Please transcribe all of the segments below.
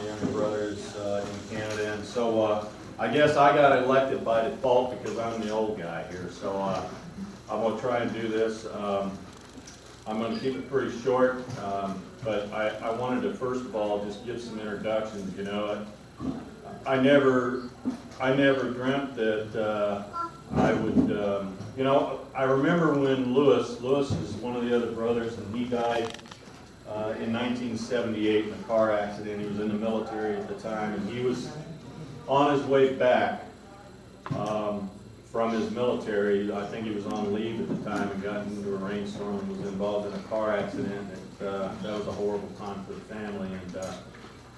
my younger brothers in Canada, and so I guess I got elected by default because I'm the old guy here. So I'm going to try and do this. I'm going to keep it pretty short, but I wanted to first of all just give some introductions. You know, I never dreamt that I would. You know, I remember when Lewis is one of the other brothers, and he died in 1978 in a car accident. He was in the military at the time, and he was on his way back from his military. I think he was on leave at the time and got into a rainstorm and was involved in a car accident. That was a horrible time for the family.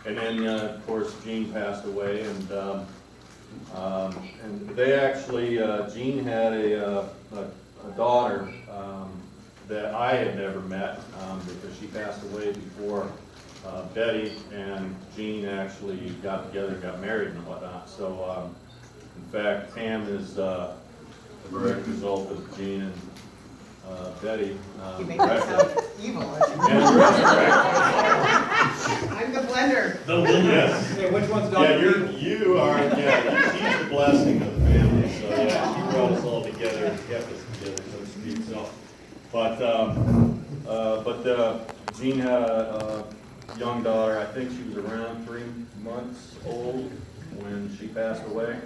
And then, of course, Gene passed away, and they actually, Gene had a daughter that I had never met because she passed away before Betty and Gene actually got together and got married and whatnot. So, in fact, Pam is a direct result of Gene and Betty. You make me sound evil. I'm the blender. Yes. Hey, which one's Yeah, Dr. you are, she's the blessing of the family, so yeah, she brought us all together and kept us together, so to speak, so. But Jean had a young daughter. I think she was around 3 months old when she passed away.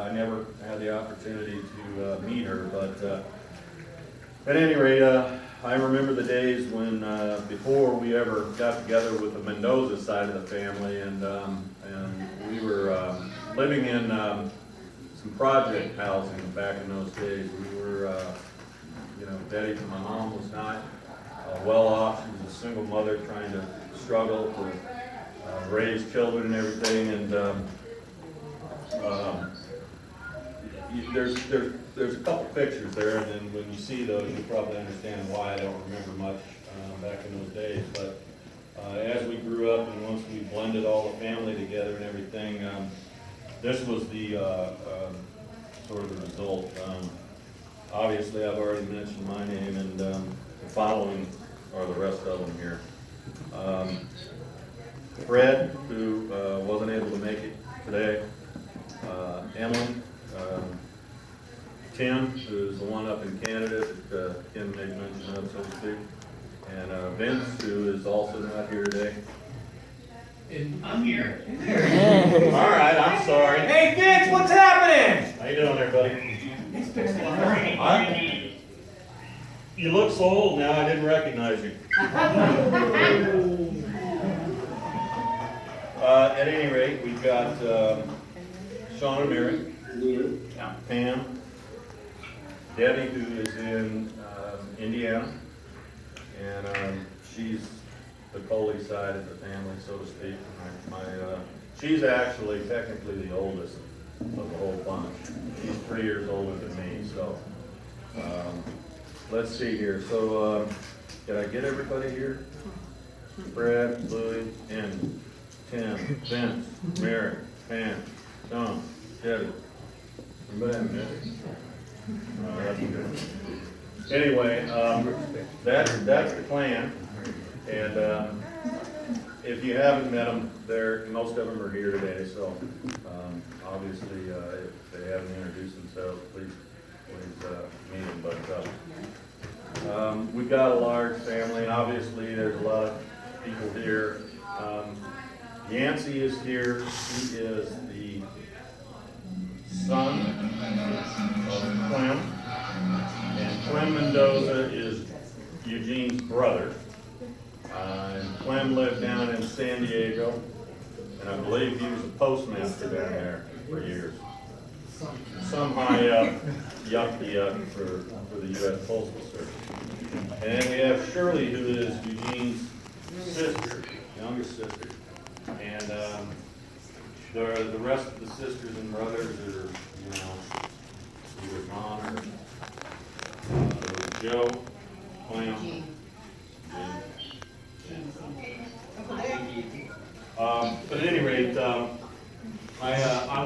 I never had the opportunity to meet her, but at any rate, I remember the days when before we ever got together with the Mendoza side of the family, and we were living in some project housing back in those days. We were, you know, Betty, my mom, was not well off. She was a single mother trying to struggle to raise children and everything, and there's a couple pictures there, and then when you see those, you probably understand why I don't remember much back in those days. But as we grew up and once we blended all the family together and everything, this was the sort of the result. Obviously, I've already mentioned my name, and the following are the rest of them here. Fred, who wasn't able to make it today. Emily, Tim, who's the one up in Canada that Kim made mention of, so to speak, and Vince, who is also not here today. And I'm here. All right, I'm sorry. Hey Vince, what's happening? How you doing there, buddy? You look so old now, I didn't recognize you. At any rate, we've got Sean and Mary, Pam, Debbie, who is in Indiana, and she's the Coley side of the family, so to speak. She's actually technically the oldest of the whole bunch. She's 3 years older than me, so let's see here. So did I get everybody here? Brad, Louie, Andy, Tim, Vince, Mary, Pam, Sean, Debbie. Remember that? That's good. Anyway, that's the plan, and if you haven't met them, most of them are here today. So obviously, if they haven't introduced themselves, please meet them. But we've got a large family, and obviously, there's a lot of people here. Yancey is here. He is the son of Clem, and Clem Mendoza is Eugene's brother. And Clem lived down in San Diego, and I believe he was a postmaster down there for years. Some high up, yucky for the U.S. Postal Service. And then we have Shirley, who is Eugene's sister, younger sister. And the rest of the sisters and brothers are, you know, either Con or Joe, Clem, Gene. But at any rate, I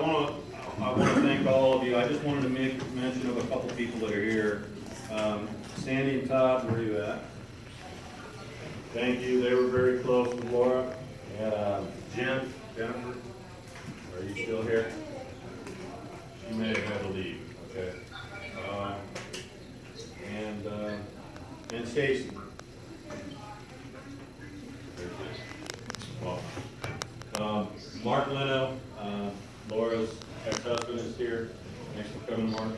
want to thank all of you. I just wanted to make mention of a couple people that are here. Sandy and Todd, where are you at? Thank you. They were very close with Laura. Jennifer, are you still here? She may have had to leave, okay? And Stacy. Well, Mark Leno, Laura's ex-husband is here. Thanks for coming, Mark.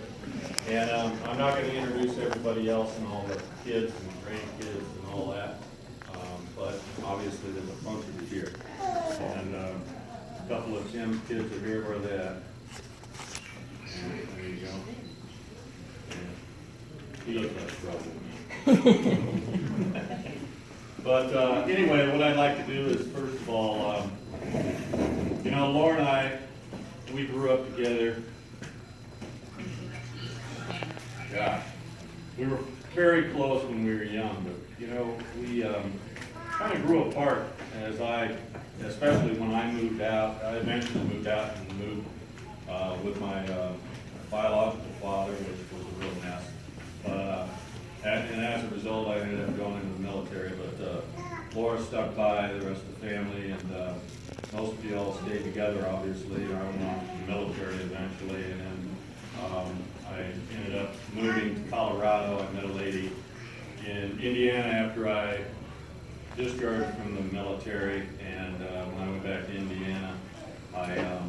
And I'm not going to introduce everybody else and all the kids and grandkids and all that, but obviously there's a bunch of you here. And a couple of Tim's kids are here. Where are they at? There you go. And he looks like trouble. But anyway, what I'd like to do is, first of all, you know, Laura and I, we grew up together. Gosh, we were very close when we were young, but, you know, we kind of grew apart especially when I moved out. I eventually moved out and moved with my biological father, which was a real mess. And as a result, I ended up going into the military, but Laura stuck by, the rest of the family, and most of you all stayed together, obviously. I went off to the military eventually, and then I ended up moving to Colorado. I met a lady in Indiana after I discharged from the military, and when I went back to Indiana, I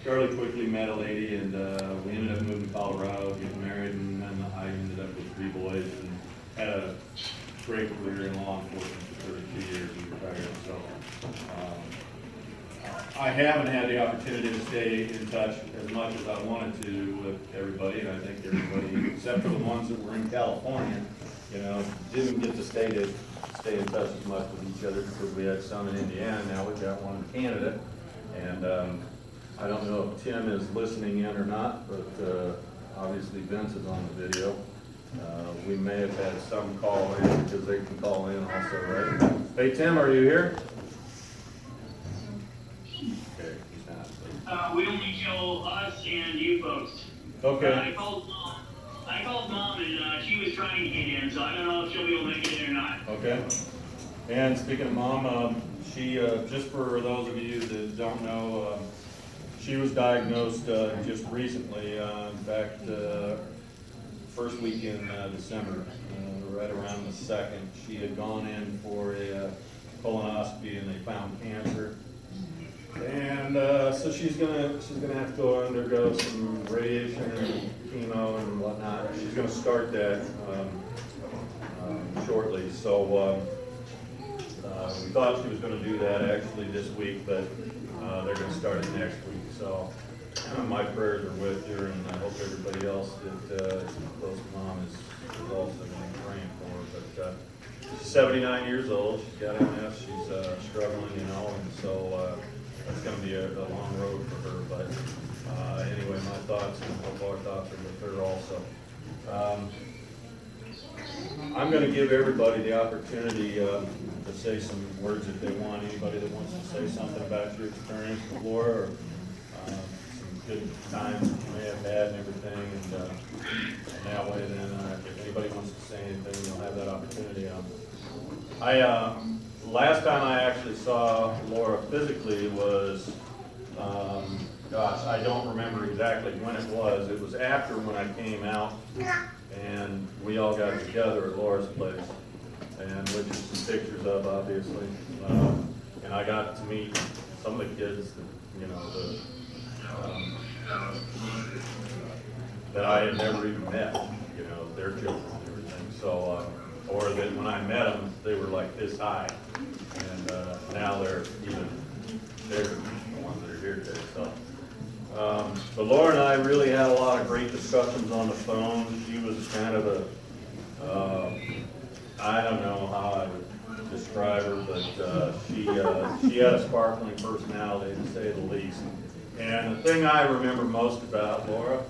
fairly quickly met a lady, and we ended up moving to Colorado, getting married, and then I ended up with 3 boys and had a great career in law enforcement for 32 years and retired. So I haven't had the opportunity to stay in touch as much as I wanted to with everybody, and I think everybody, except for the ones that were in California, you know, didn't get to stay in touch as much with each other because we had some in Indiana. Now we've got one in Canada, and I don't know if Tim is listening in or not, but obviously Vince is on the video. We may have had some call in because they can call in also, right? Hey Tim, are you here? Okay, he's not. We only show us and you folks. Okay. I called mom and she was trying to get in, so I don't know if she'll be able to make it in or not. Okay. And speaking of mom, she, just for those of you that don't know, she was diagnosed just recently, back first week in December, right around the 2nd. She had gone in for a colonoscopy and they found cancer. And so she's gonna have to go undergo some radiation and chemo and whatnot. She's gonna start that shortly. So we thought she was gonna do that actually this week, but they're gonna start it next week. So my prayers are with her, and I hope everybody else that is close to mom is also going to be praying for her. But she's 79 years old. She's got MS. She's struggling, you know, and so it's going to be a long road for her. But anyway, my thoughts and hope our thoughts are with her also. I'm going to give everybody the opportunity to say some words if they want. Anybody that wants to say something about your experience with Laura, or some good times that you may have had and everything, and that way then if anybody wants to say anything, you'll have that opportunity. Last time I actually saw Laura physically was, gosh, I don't remember exactly when it was. It was after when I came out, and we all got together at Laura's place, and which is some pictures of, obviously. And I got to meet some of the kids that, you know, that I had never even met, you know, their children and everything. So, or that when I met them, they were like this high, and now they're even bigger, the ones that are here today. So, but Laura and I really had a lot of great discussions on the phone. She was kind of a, I don't know how I would describe her, but she had a sparkling personality, to say the least. And the thing I remember most about Laura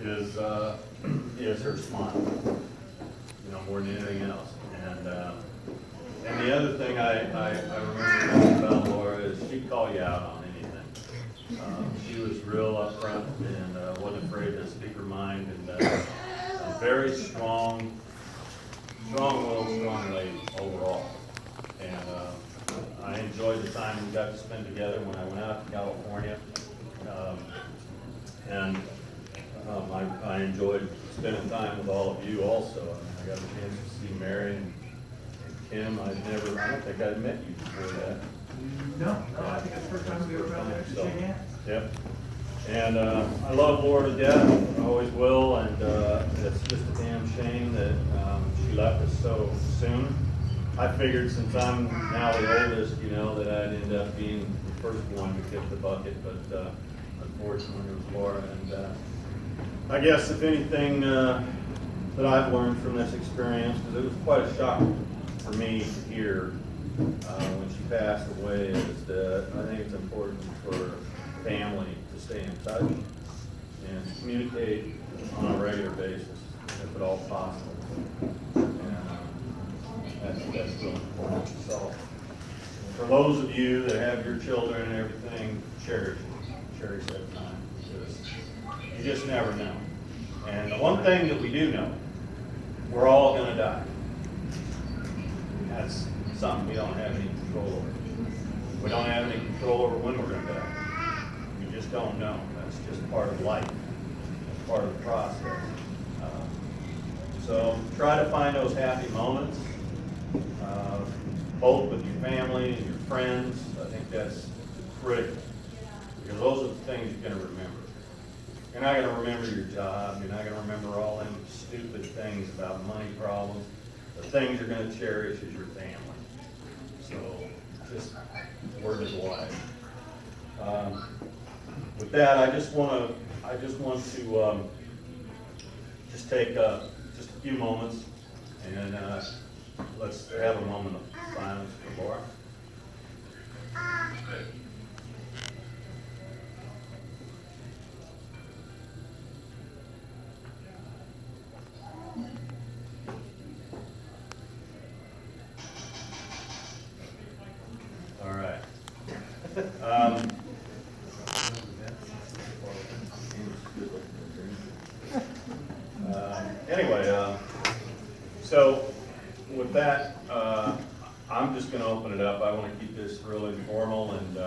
is her smile, you know, more than anything else. And the other thing I remember most about Laura is she'd call you out on anything. She was real upfront and wasn't afraid to speak her mind, and a very strong-willed, strong lady overall. And I enjoyed the time we got to spend together when I went out to California. And I enjoyed spending time with all of you also. I mean, I got a chance to see Mary and Kim. I don't think I'd met you before that. No, I think it's the first time we were around there to shake hands. Yep. And I love Laura to death, I always will, and it's just a damn shame that she left us so soon. I figured since I'm now the oldest, you know, that I'd end up being the first one to kick the bucket, but unfortunately it was Laura. And I guess if anything that I've learned from this experience, because it was quite a shock for me to hear when she passed away, is that I think it's important for family to stay in touch and communicate on a regular basis, if at all possible. And that's really important. So, for those of you that have your children and everything, cherish that time, because you just never know. And the one thing that we do know, we're all going to die. That's something we don't have any control over. We don't have any control over when we're going to die. We just don't know. That's just part of life. That's part of the process. So try to find those happy moments, both with your family and your friends. I think that's critical, because those are the things you're going to remember. You're not going to remember your job. You're not going to remember all them stupid things about money problems. The things you're going to cherish is your family. So just word is wise. With that, I just want to just take just a few moments and let's have a moment of silence for Laura. All right. Anyway, so with that, I'm just going to open it up. I want to keep this real informal, and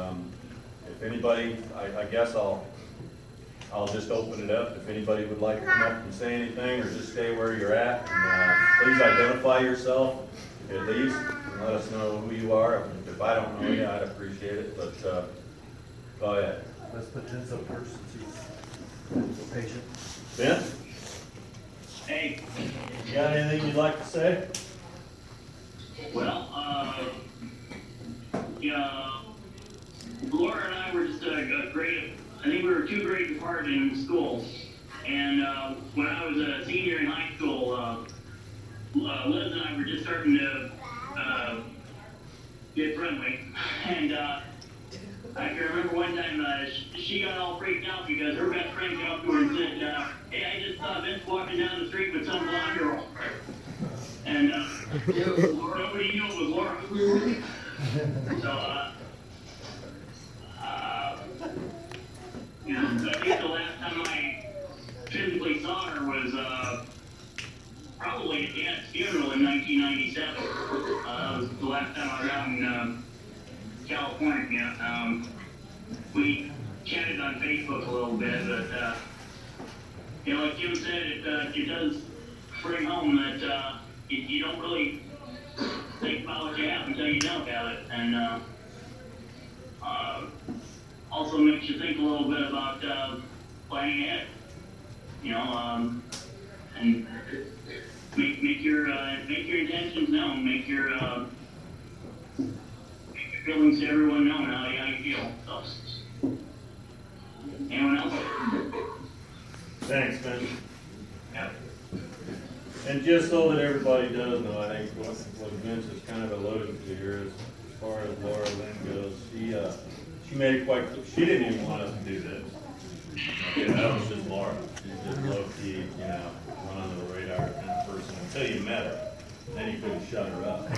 if anybody, I guess I'll just open it up. If anybody would like to come up and say anything, or just stay where you're at, and please identify yourself at least, and let us know who you are. If I don't know you, I'd appreciate it, but go ahead. Let's put Vince up first, since he's patient. Vince, Hey, you got anything you'd like to say? well, yeah, Laura and I were just a great, I think we were two grades apart in school. And when I was a senior in high school, Liz and I were just starting to get friendly. And I can remember one time she got all freaked out because her best friend came up to her and said, hey, I just saw Vince walking down the street with some blonde girl. And nobody knew it was Laura. So, you know, I think the last time I physically saw her was probably at Dad's funeral in 1997. Was the last time I was out in California. We chatted on Facebook a little bit, but you know, like Jim said, it does bring home that you don't really think about what you have until you don't have it, and also makes you think a little bit about planning ahead, you know, and make your intentions known, make your feelings to everyone known how you feel. So, anyone else? Thanks, Vince. Yeah. And just so that everybody does know, I think what Vince is kind of alluding to here is, as far as Laura Lynn goes, she made it quite clear, she didn't even want us to do this. Okay, that was just Laura. She's just low-key, you know, run under the radar kind of person until you met her. Then you couldn't shut her up.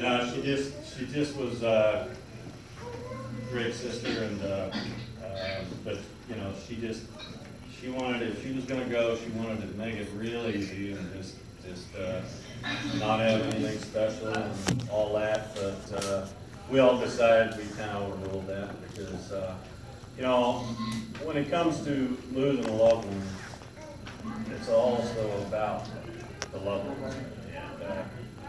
No, she just was a great sister, and but you know, she wanted, if she was gonna go, she wanted to make it real easy and just just, not have anything special and all that, but, we all decided we kind of overruled that because, you know, when it comes to losing a loved one, it's also about the loved ones. And,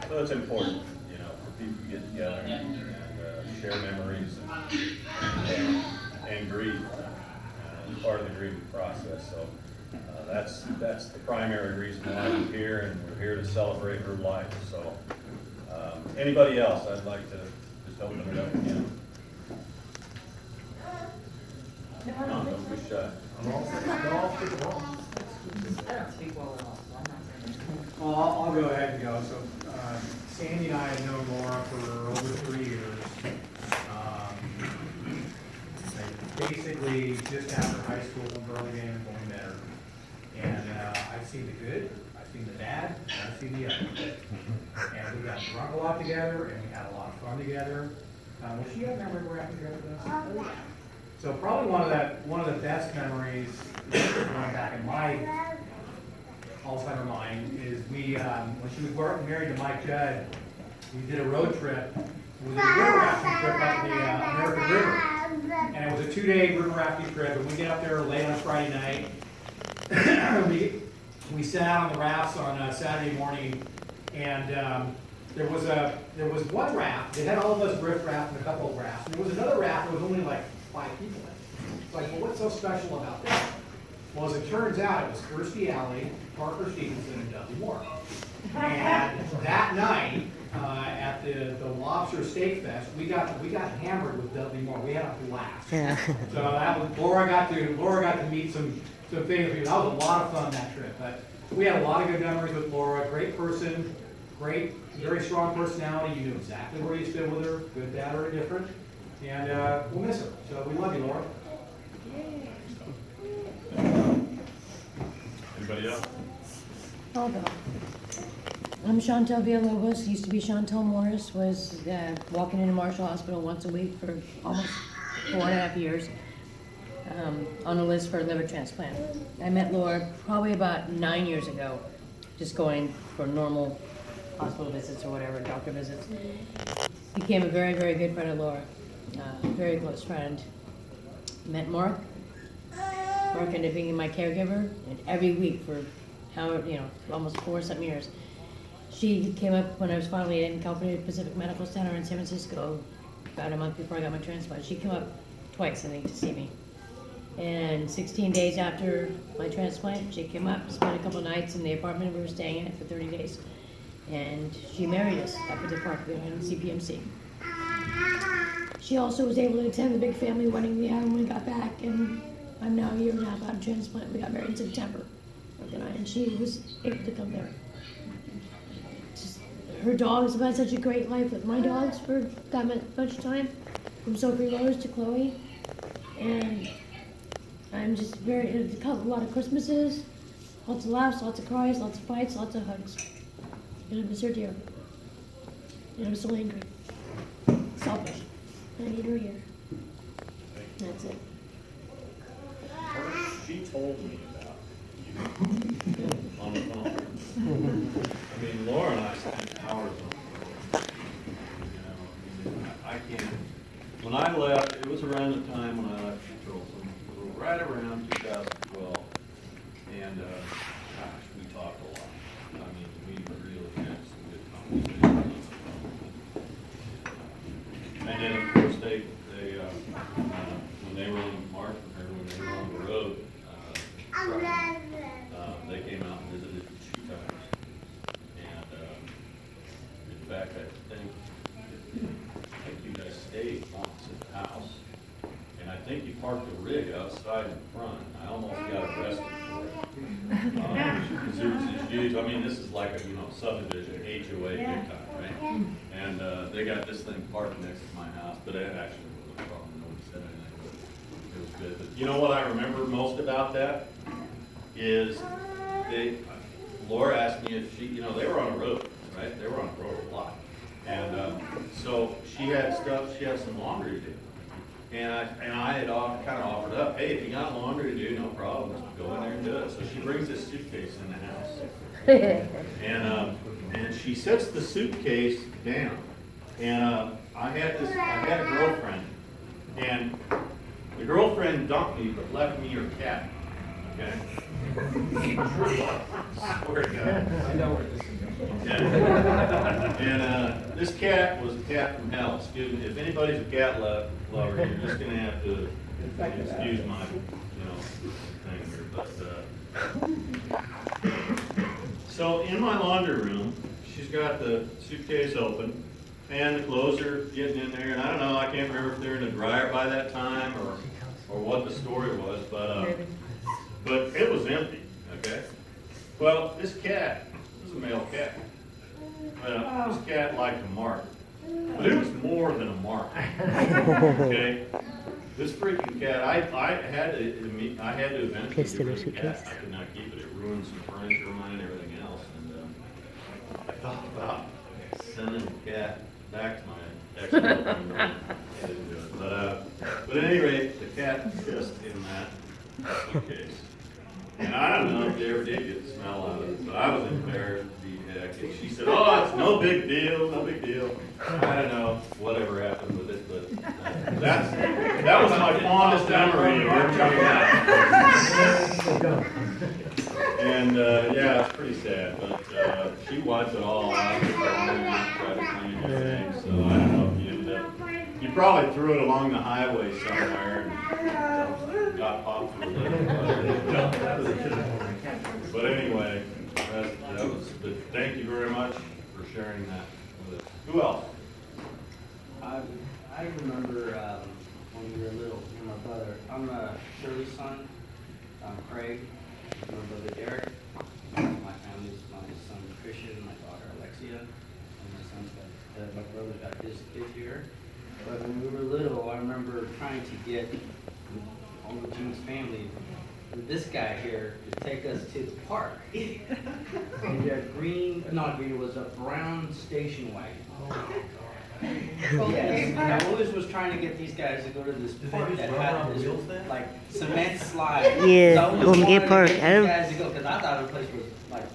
so it's important, you know, for people to get together and share memories and grieve. It's part of the grieving process. So that's the primary reason why we're here, and we're here to celebrate her life. So anybody else, I'd like to just open it up again. No, don't be shy. I don't speak well at all, so I'm not saying. Well, I'll go ahead and go. So Sandy and I have known Laura for over 3 years. Basically, just after high school in Burlingame and going there. And I've seen the good, I've seen the bad, and I've seen the ugly. And we got drunk a lot together, and we had a lot of fun together. Was she at memory we're after together with us? So probably one of the best memories, going back in my Alzheimer mind, is we, when she was married to Mike Judd, we did a road trip. It was a river rafting trip up the American River. And it was a 2-day river rafting trip, and we get up there late on Friday night. we sat out on the rafts on Saturday morning, and there was one raft. They had all of us riff raft and a couple of rafts. And there was another raft that was only like 5 people in it. It's like, well, what's so special about that? Well, as it turns out, it was Kirstie Alley, Parker Stevenson, and Dudley Moore. And that night, at the Lobster Steak Fest, we got hammered with Dudley Moore. We had a blast. Yeah. So that was, Laura got to meet some famous people. That was a lot of fun, that trip. But we had a lot of good memories with Laura. Great person, great, very strong personality. You knew exactly where you stood with her, good, bad, or indifferent. And we'll miss her. So we love you, Laura. Anybody else? I'll go. I'm Chantel Villalobos, used to be Chantel Morris, was walking into Marshall Hospital once a week for almost 4.5 years, on a list for a liver transplant. I met Laura probably about 9 years ago, just going for normal hospital visits or whatever, doctor visits. Became a very, very good friend of Laura, very close friend. Met Mark. Mark ended up being my caregiver, and every week for almost 4-something years. She came up when I was finally in California Pacific Medical Center in San Francisco, about a month before I got my transplant. She came up twice, I think, to see me. And 16 days after my transplant, she came up, spent a couple of nights in the apartment we were staying at for 30 days. And she married us up at the park behind CPMC. She also was able to attend the big family wedding we had when we got back, and I'm now a year and a half out of transplant. We got married in September, and she was able to come there. Her dogs have had such a great life with my dogs for that much time, from Sophie Rose to Chloe, and I'm just a lot of Christmases, lots of laughs, lots of cries, lots of fights, lots of hugs, and I miss her dear, and I'm so angry, selfish, I need her here. That's it. She told me about you on the phone. I mean, Laura and I spent hours on the phone. You know, I can't. When I left, it was around the time when I left Petroleum, right around 2012. And gosh, we talked a lot. I mean, we really had some good conversations. And then, of course, they when they were in March, or when they were on the road, they came out and visited a few times. And in fact, I think you guys stayed once at the house. And I think you parked the rig outside in front. I almost got arrested for it. Because it was this huge, I mean, this is like a, subdivision, HOA big time, right? And they got this thing parked next to my house, but it actually wasn't a problem. Nobody said anything, but it was good. But you know what I remember most about that? Is Laura asked me if they were on a road, right? They were on a road a lot. And so she had some laundry to do. And I had kind of offered up, hey, if you got laundry to do, no problem, just go in there and do it. So she brings this suitcase in the house. And she sets the suitcase down. And I had a girlfriend. And the girlfriend dumped me but left me her cat. Okay? Swear to God. I know where this is going. And this cat was a cat from hell. Excuse me. If anybody's a cat lover, you're just gonna have to excuse my, thing here. But so in my laundry room, she's got the suitcase open, and the clothes are getting in there. And I don't know. I can't remember if they're in the dryer by that time or what the story was, but it was empty. Okay. Well, this cat. This is a male cat. This cat liked to mark, but it was more than a mark. Okay, this freaking cat, I had to eventually Pissed get in rid her of the cat. suitcase. I could not keep it. It ruined some furniture of mine and everything else. And I thought about sending the cat back to my ex-girlfriend. I didn't do it, but at any rate, the cat pissed in that suitcase. And I don't know if they ever did get the smell out of it, but I was embarrassed to be heck. And she said, oh, it's no big deal, no big deal. I don't know whatever happened with it, but that was my fondest memory of her coming out. And yeah, it's pretty sad, but she wipes it all out and tried to clean everything. So I don't know if you ended up, you probably threw it along the highway somewhere and got popped for a little. But anyway, that was, but thank you very much for sharing that with us. Who else? I remember when we were little, my brother, I'm Shirley's son, Craig, my brother Derek, my family's, my son Christian, my daughter Alexia, and my brother's got his kid here. But when we were little, I remember trying to get Uncle Jim's family, this guy here, to take us to the park. And he had it was a brown station wagon. Yes, and I always was trying to get these guys to go to this park that had this like cement slide. Yeah, So I always Golden Gate wanted Park. to get these guys to go because I thought the place was like,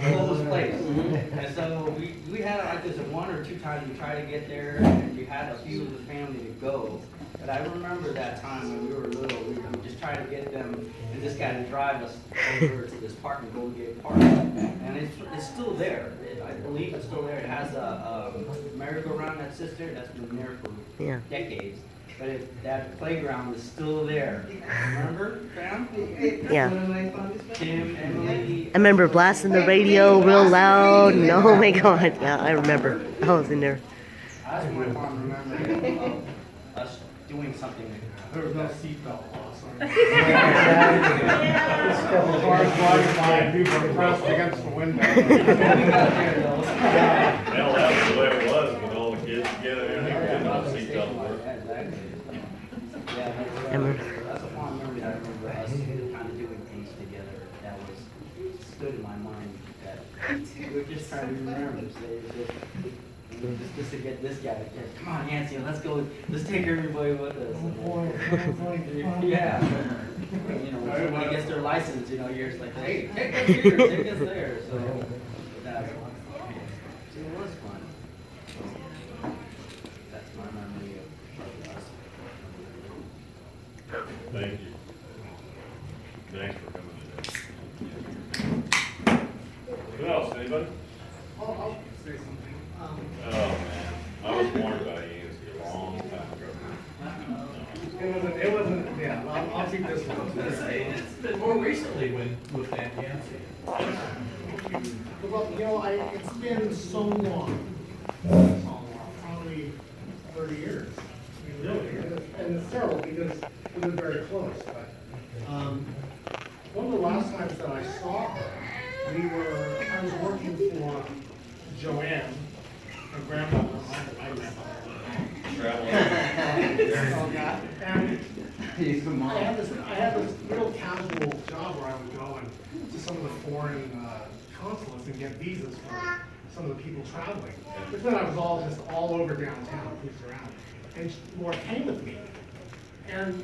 closed place. And so we had like this one or two times we tried to get there, and we had a few of the family to go. But I remember that time when we were little, we would just try to get them and this guy to drive us over to this park in Golden Gate Park. And it's still there. I believe it's still there. It has a merry-go-round that sits there. That's been there for decades. But that playground is still there. Remember, Pam? Yeah. Tim, Emily. I remember blasting the radio real loud. And, oh my God. Yeah, I remember. I was in there. I just want to remember us doing something. There was no seatbelt laws. People were pressed against the window. Hell, that's the way it was with all the kids together. Everything didn't seatbelt work. That's a fond memory. I remember us kind of doing things together that was stood in my mind that we were just trying to remember. Just to get this guy to get, come on, Nancy, let's go. Let's take everybody with us. Yeah. When he gets their license, you're just like, hey, take us here, take us there. So it was fun. That's my memory of us. Thank you. Thanks for coming today. Who else? Anybody? I'll say something. Oh, man. I was warned by Yancey a long time ago. It wasn't, yeah, I'll keep this one. It's been more recently with that Yancey. Well, it's been so long, probably 30 years. Really? And it's terrible because we've been very close, but, one of the last times that I saw her, I was working for Joanne, her grandmother, my grandmother. And I had this real casual job where I would go to some of the foreign consulates and get visas for some of the people traveling. But then I was all over downtown, cruising around. and Laura came with me. And,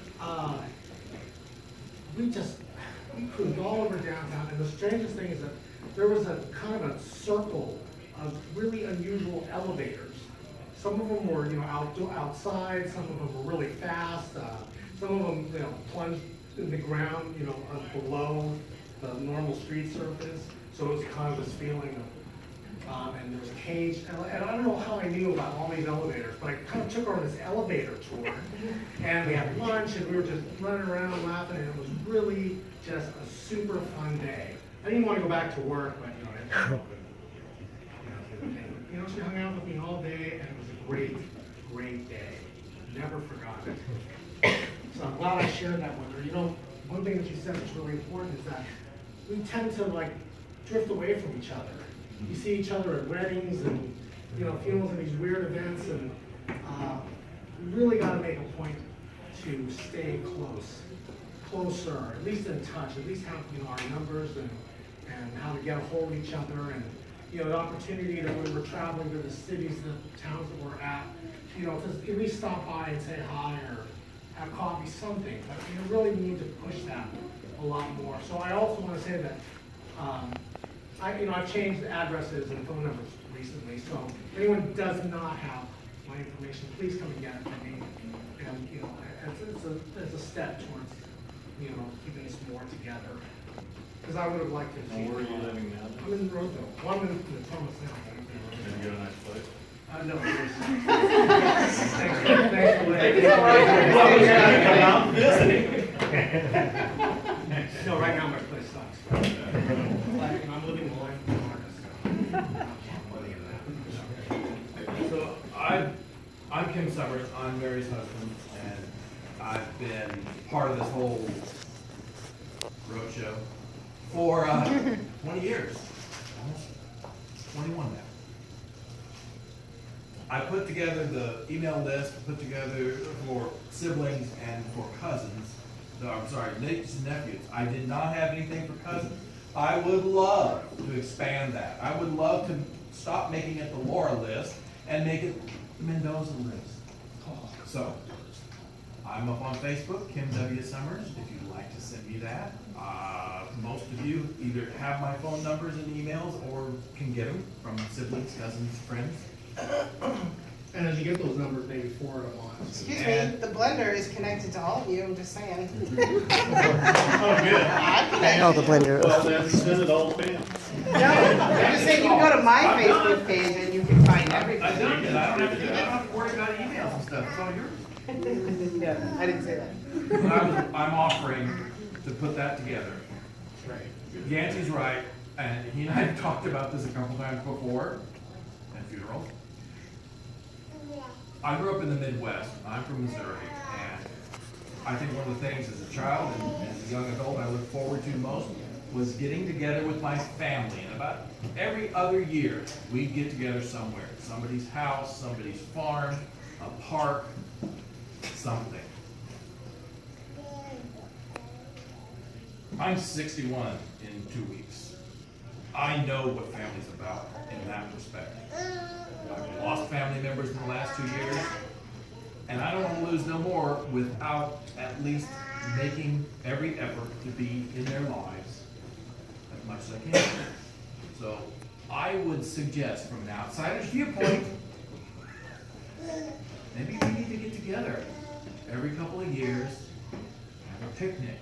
we cruised all over downtown, and the strangest thing is that there was a kind of a circle of really unusual elevators. Some of them were, outside, some of them were really fast, some of them, plunged in the ground, below the normal street surface. So it was kind of this feeling of, and there was a cage, and I don't know how I knew about all these elevators, but I kind of took her on this elevator tour, and we had lunch, and we were just running around laughing, and it was really just a super fun day. I didn't want to go back to work, but, she hung out with me all day, and it was a great, great day. Never forgot it. So I'm glad I shared that with her. One thing that you said that's really important is that we tend to drift away from each other. You see each other at weddings and, funerals and these weird events, and we really got to make a point to stay closer, at least in touch, at least have, our numbers and how to get a hold of each other, and, the opportunity that when we're traveling to the cities, the towns that we're at, to at least stop by and say hi or have coffee, something. But, really we need to push that a lot more. So I also want to say that, I've changed addresses and phone numbers recently, so if anyone does not have my information, please come and get it from me. And, it's a step towards, keeping us more together. Because I would have liked to. And where are you living now? I'm in Roseville. Well, I'm in Thomas now. Did you get a nice place? No, it is. Thanks for No, right now my place sucks. I'm living the life of an artist. So I'm Kim Summers, I'm Mary's husband, and I've been part of this whole roadshow for 20 years, almost 21 now. I put together the email list, put together for siblings and for cousins, nieces and nephews. I did not have anything for cousins. I would love to expand that. I would love to stop making it the Laura list and make it the Mendoza list. So, I'm up on Facebook, Kim W. Summers, if you'd like to send me that. Most of you either have my phone numbers and emails or can get them from siblings, cousins, friends. And as you get those numbers, maybe forward them on. Excuse me, the blender is connected to all of you, I'm just saying. Oh, good. Oh, the blender. Well, then send it all to Pam. No, I'm just saying, you can go to my Facebook page and you can find everything. I don't have to worry about emails and stuff, it's all yours. Yeah, I didn't say that. But I'm offering to put that together. Right. Yancey's right, and he and I have talked about this a couple times before, at funerals. I grew up in the Midwest, I'm from Missouri, and I think one of the things as a child and as a young adult I look forward to most was getting together with my family. And about every other year, we'd get together somewhere, somebody's house, somebody's farm, a park, something. I'm 61 in 2 weeks. I know what family's about in that respect. I've lost family members in the last 2 years, and I don't want to lose no more without at least making every effort to be in their lives as much as I can. So I would suggest, from an outsider's viewpoint, maybe we need to get together every couple of years, have a picnic,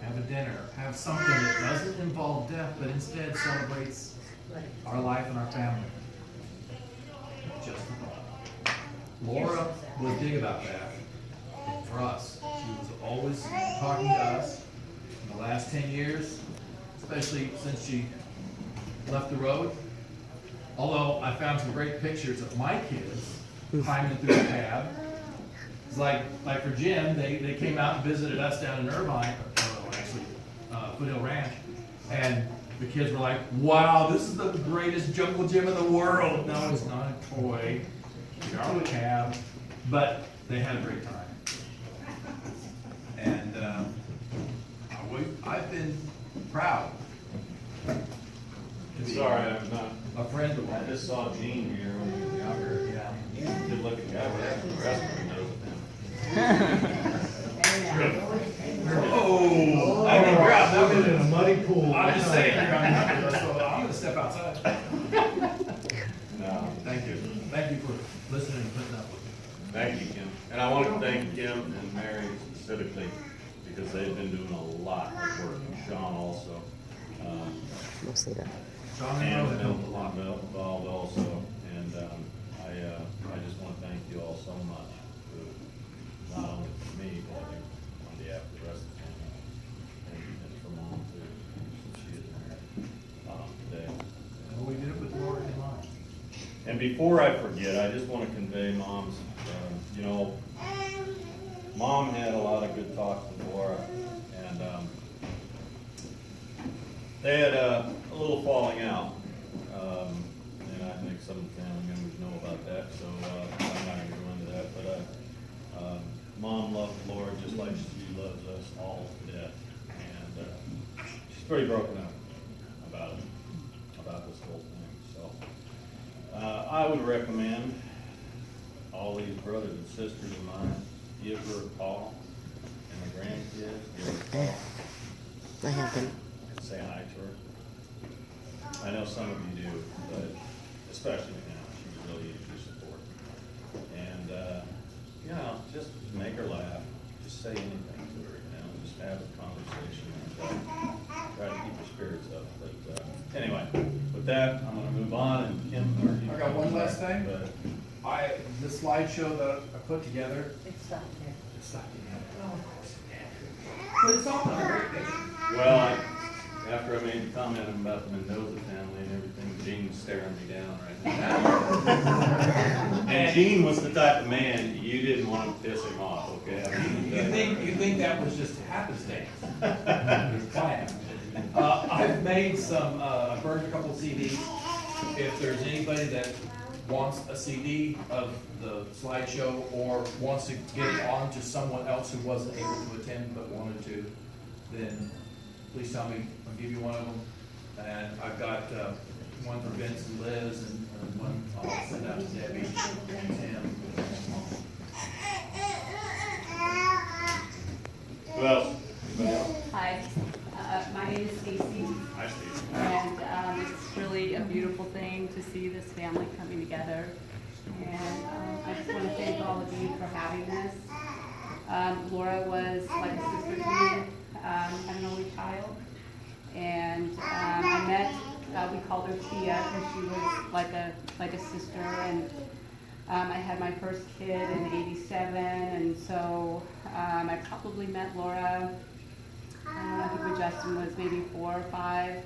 have a dinner, have something that doesn't involve death, but instead celebrates our life and our family. Just a thought. Laura was big about that for us. She was always talking to us in the last 10 years, especially since she left the road. Although I found some great pictures of my kids climbing through the cab. It's like for Jim, they came out and visited us down in Irvine, actually Foothill Ranch, and the kids were like, wow, this is the greatest jungle gym in the world. No, it's not a toy. You're on a cab. But they had a great time. And I've been proud to be Sorry, I'm not. a friend of I mine. just saw Gene here when he was younger. Yeah. He's a good looking guy. The rest of them knows it now. Oh, I can grab that one in a muddy pool. I'm just saying, so I'm gonna step outside. No. Thank you. Thank you for listening and putting up with me. Thank you, Kim. And I want to thank Kim and Mary specifically because they've been doing a lot of work. And Sean also. Mostly that. Sean And and Rowan helped a lot. involved also. And I just want to thank you all so much for not only for me, but I think on behalf of the rest of the family. And for Mom too, since she isn't here today. Well, we did it with Laura in mind. And before I forget, I just want to convey Mom's, Mom had a lot of good talks with Laura, and they had a little falling out. And I think some of the family members know about that, so I'm not going to go into that. But Mom loved Laura just like she loves us all to death, and she's pretty broken up about this whole thing. So I would recommend all these brothers and sisters of mine give her a call, and the grandkids give her a call I have been. and say hi to her. I know some of you do, but especially now, she really needs your support. And just make her laugh. Just say anything to her, just have a conversation and try to keep her spirits up. But anyway, with that, I'm gonna move on and Kim. I got one last thing. But The slideshow that I put together, It's not there. it's not together. Oh, of course it did. But it's all on a great picture. Well, after I made the comment about the Mendoza family and everything, Gene's staring me down right now. And Gene was the type of man, you didn't want to piss him off, okay? You think that was just happenstance? It's planned. I've made some, I burned a couple of CDs. If there's anybody that wants a CD of the slideshow or wants to get it on to someone else who wasn't able to attend but wanted to, then please tell me, I'll give you one of them. And I've got one for Vince and Liz and one I'll send out to Debbie and Tim. Who else? Anybody else? Hi, my name is Stacy, Hi, Steve. and it's really a beautiful thing to see this family coming together. And I just want to thank all of you for having this. Laura was like a sister to me. I'm an only child, and I met. We called her Tia because she was like a sister, and I had my first kid in '87, and so I probably met Laura. I think when Justin was maybe 4 or 5,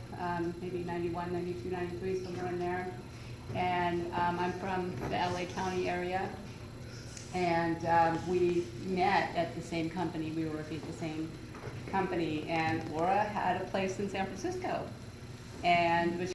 maybe 91, 92, 93, somewhere in there. And I'm from the LA County area, and we met at the same company. We were working at the same company, and Laura had a place in San Francisco, and was